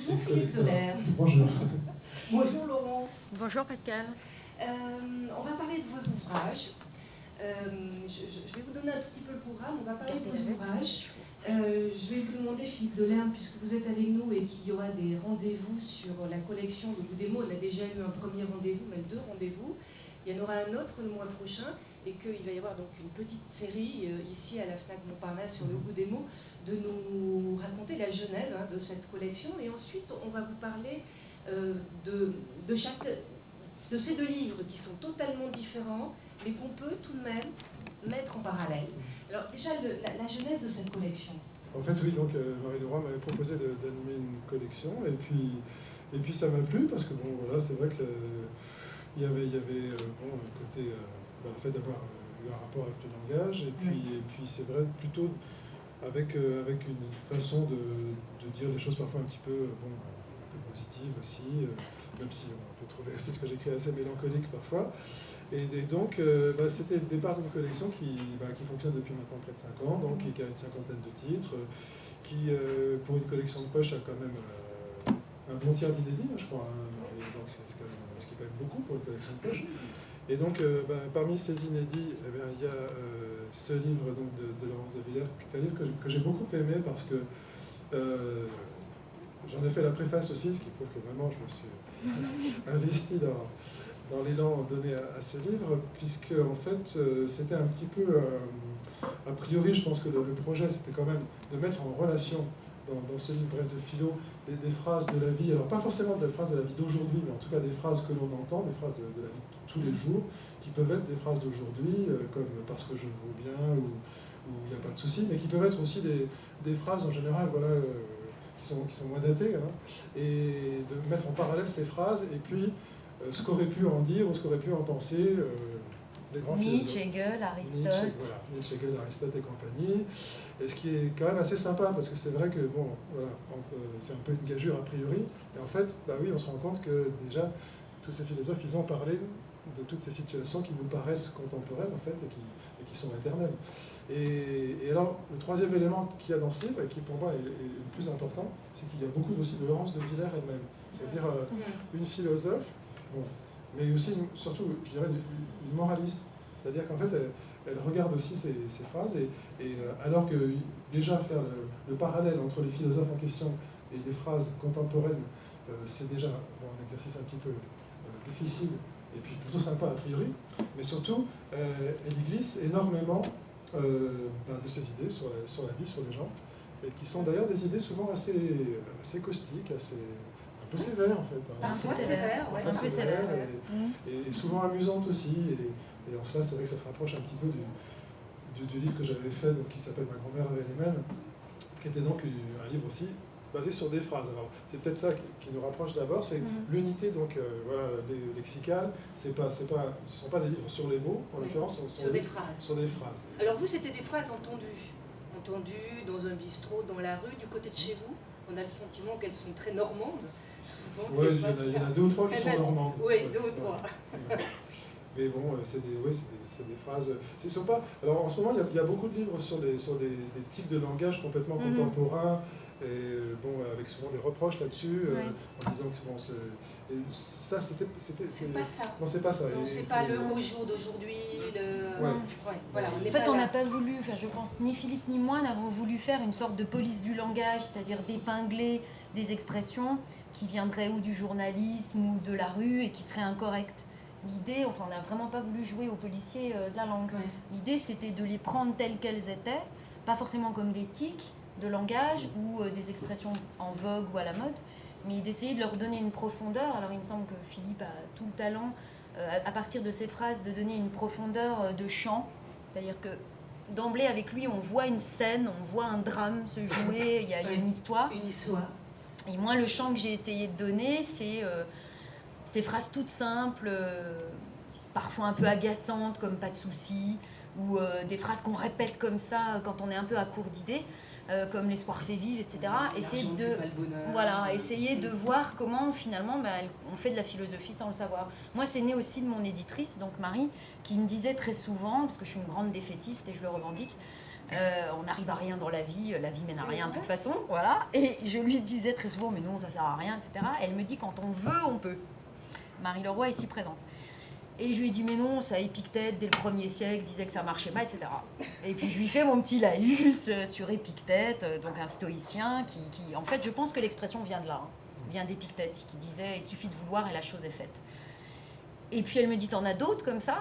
Bonjour Philippe Delair. Bonjour. Bonjour Laurence. Bonjour Pascal. On va parler de vos ouvrages. Je vais vous donner un tout petit peu le programme. On va parler de vos ouvrages. Je vais vous demander, Philippe Delair, puisque vous êtes avec nous et qu'il y aura des rendez-vous sur la collection Le Bout des mots. On a déjà eu un premier rendez-vous, même 2 rendez-vous. Il y en aura un autre le mois prochain et qu'il va y avoir donc une petite série ici à la FNAC Montparnasse sur Le Bout des mots, de nous raconter la genèse de cette collection. Et ensuite, on va vous parler de ces 2 livres qui sont totalement différents, mais qu'on peut tout de même mettre en parallèle. Alors déjà, la genèse de cette collection. En fait, oui, donc Marie Leroy m'avait proposé d'animer une collection, et puis ça m'a plu, parce que bon, voilà, c'est vrai que il y avait bon, le côté, le fait d'avoir eu un rapport avec le langage, et puis c'est vrai, plutôt avec une façon de dire les choses parfois un petit peu, bon, un peu positive aussi, même si on peut trouver aussi ce que j'écris assez mélancolique parfois. Et donc, c'était le départ d'une collection qui fonctionne depuis maintenant près de 5 ans, donc qui a une 50aine de titres, qui, pour une collection de poche, a quand même un bon tiers d'inédits, je crois, et donc ce qui est quand même beaucoup pour une collection de poche. Et donc, parmi ces inédits, il y a ce livre donc, de Laurence de Villers, qui est un livre que j'ai beaucoup aimé parce que j'en ai fait la préface aussi, ce qui prouve que vraiment je me suis investi dans l'élan donné à ce livre, puisque en fait c'était un petit peu, a priori je pense que le projet c'était quand même de mettre en relation dans ce livre bref de philo des phrases de la vie, alors pas forcément des phrases de la vie d'aujourd'hui, mais en tout cas des phrases que l'on entend, des phrases de la vie de tous les jours, qui peuvent être des phrases d'aujourd'hui, comme parce que je vaux bien, ou il n'y a pas de souci, mais qui peuvent être aussi des phrases en général, voilà, qui sont moins datées, et de mettre en parallèle ces phrases, et puis ce qu'aurait pu en dire, ou ce qu'aurait pu en penser des grands philosophes. Nietzsche, Hegel, Aristote. Nietzsche, Hegel, Aristote et compagnie. Et ce qui est quand même assez sympa, parce que c'est vrai que, bon, voilà, c'est un peu une gageure a priori, et en fait, oui, on se rend compte que déjà, tous ces philosophes, ils ont parlé de toutes ces situations qui nous paraissent contemporaines, en fait, et qui sont éternelles. Et alors, le troisième élément qu'il y a dans ce livre, et qui pour moi est le plus important, c'est qu'il y a beaucoup aussi de Laurence de Villers elle-même. C'est-à-dire une philosophe, bon, mais aussi, surtout, je dirais, une moraliste. C'est-à-dire qu'en fait, elle regarde aussi ces phrases, et alors que déjà faire le parallèle entre les philosophes en question et les phrases contemporaines, c'est déjà un exercice un petit peu difficile, et puis plutôt sympa a priori, mais surtout, elle y glisse énormément de ses idées sur la vie, sur les gens, et qui sont d'ailleurs des idées souvent assez caustiques, un peu sévères en fait. Parfois sévères, oui. Un peu sévères, et souvent amusantes aussi, et en cela c'est vrai que ça se rapproche un petit peu du livre que j'avais fait, donc, qui s'appelle Ma grand-mère avait les mêmes, qui était donc un livre aussi basé sur des phrases. Alors c'est peut-être ça qui nous rapproche d'abord, c'est l'unité donc lexicale. Ce sont pas des livres sur les mots en l'occurrence, sur des phrases. Sur des phrases. Alors vous, c'était des phrases entendues dans un bistrot, dans la rue, du côté de chez vous. On a le sentiment qu'elles sont très normandes. Oui, il y en a 2 ou 3 qui sont normandes. Oui, 2 ou 3. Mais bon, c'est des phrases. Alors en ce moment, il y a beaucoup de livres sur des types de langage complètement contemporains, et bon, avec souvent des reproches là-dessus, en disant que ça, c'était. C'est pas ça. Non, c'est pas ça. Non, c'est pas le au jour d'aujourd'hui. Voilà, en fait, on n'a pas voulu, je pense, ni Philippe ni moi n'avons voulu faire une sorte de police du langage, c'est-à-dire d'épingler des expressions qui viendraient ou du journalisme ou de la rue et qui seraient incorrectes. L'idée, on n'a vraiment pas voulu jouer aux policiers de la langue. L'idée, c'était de les prendre telles qu'elles étaient, pas forcément comme des tics de langage ou des expressions en vogue ou à la mode, mais d'essayer de leur donner une profondeur. Alors il me semble que Philippe a tout le talent, à partir de ces phrases, de donner une profondeur de chant. C'est-à-dire que d'emblée, avec lui, on voit une scène, on voit un drame se jouer, il y a une histoire. Une histoire. Et moi, le chant que j'ai essayé de donner, c'est ces phrases toutes simples, parfois un peu agaçantes, comme pas de soucis, ou des phrases qu'on répète comme ça quand on est un peu à court d'idées, comme l'espoir fait vivre, etc. Essayer de voir comment finalement on fait de la philosophie sans le savoir. Moi, c'est né aussi de mon éditrice, donc Marie, qui me disait très souvent, parce que je suis une grande défaitiste et je le revendique, On n'arrive à rien dans la vie mène à rien de toute façon, voilà. Et je lui disais très souvent, mais non, ça sert à rien, etc. Elle me dit, quand on veut, on peut. Marie Leroy est ici présente. Et je lui ai dit, mais non, ça, Épictète, dès le 1er siècle, disait que ça marchait pas, etc. Et puis je lui fais mon petit laïus sur Épictète, donc un stoïcien qui... En fait, je pense que l'expression vient de là, vient d'Épictète, qui disait, il suffit de vouloir et la chose est faite. Et puis elle me dit, t'en as d'autres comme ça?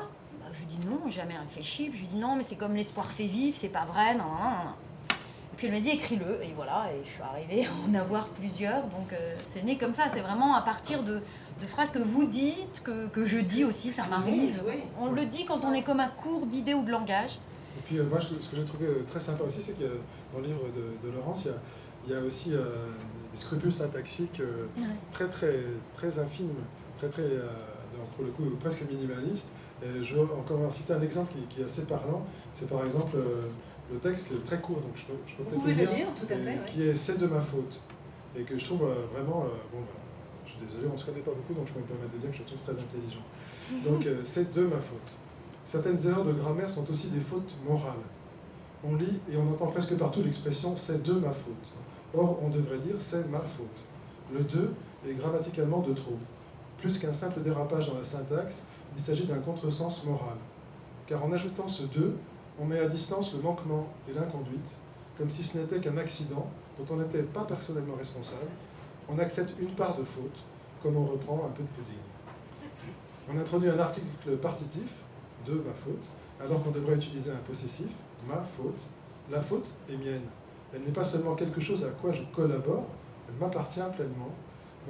Je lui dis non, jamais réfléchi. Je lui dis non, mais c'est comme l'espoir fait vivre, c'est pas vrai, non, non, non. Et puis elle me dit, écris-le, et voilà, et je suis arrivée à en avoir plusieurs, donc c'est né comme ça, c'est vraiment à partir de phrases que vous dites, que je dis aussi, ça m'arrive. Oui. On le dit quand on est comme à court d'idées ou de langage. Et puis moi, ce que j'ai trouvé très sympa aussi, c'est que dans le livre de Laurence, il y a aussi des scrupules syntaxiques très, très, très infimes, très, très, pour le coup, presque minimalistes. Et je veux encore citer un exemple qui est assez parlant, c'est par exemple le texte qui est très court, donc je peux peut-être le lire, tout à fait, qui est « C'est de ma faute », et que je trouve vraiment, je suis désolé, on ne se connaît pas beaucoup, donc je peux me permettre de dire que je le trouve très intelligent. Donc c'est de ma faute. Certaines erreurs de grammaire sont aussi des fautes morales. On lit et on entend presque partout l'expression « c'est de ma faute ». Or, on devrait dire « c'est ma faute ». Le « de » est grammaticalement de trop. Plus qu'un simple dérapage dans la syntaxe, il s'agit d'un contresens moral. Car en ajoutant ce « de », on met à distance le manquement et l'inconduite, comme si ce n'était qu'un accident dont on n'était pas personnellement responsable. On accepte une part de faute, comme on reprend un peu de pudding. On introduit un article partitif, de ma faute, alors qu'on devrait utiliser un possessif, ma faute. La faute est mienne. Elle n'est pas seulement quelque chose à quoi je collabore, elle m'appartient pleinement.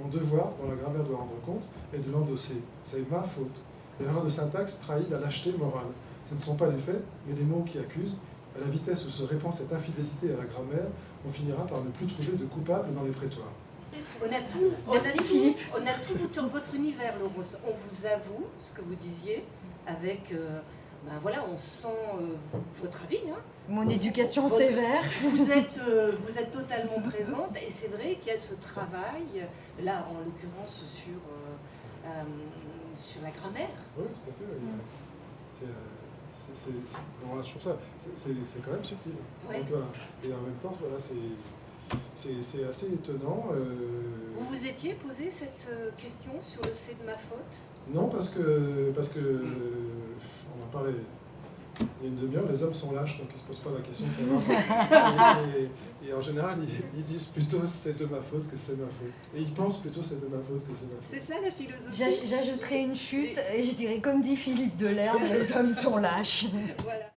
Mon devoir, dont la grammaire doit rendre compte, est de l'endosser. C'est ma faute. L'erreur de syntaxe trahit la lâcheté morale. Ce ne sont pas les faits, mais les mots qui accusent. À la vitesse où se répand cette infidélité à la grammaire, on finira par ne plus trouver de coupables dans les prétoires. On a tout votre univers, Laurence. On vous avoue ce que vous disiez avec... voilà, on sent votre avis. Hein. Mon éducation sévère. Vous êtes totalement présente et c'est vrai qu'il y a ce travail, là en l'occurrence sur la grammaire. Oui, tout à fait. Voilà, je trouve ça, c'est quand même subtil. Ouais. Donc, voilà. Et en même temps, voilà, c'est assez étonnant. Vous vous étiez posé cette question sur le « c'est de ma faute » ? Non, parce que on en parlait il y a une demi-heure, les hommes sont lâches, donc ils ne se posent pas la question de savoir. et en général, ils disent plutôt c'est de ma faute que c'est ma faute. Et ils pensent plutôt c'est de ma faute que c'est ma faute. C'est ça la philosophie. J'ajouterai une chute et je dirais, comme dit Philippe Delerme, les hommes sont lâches. Voilà.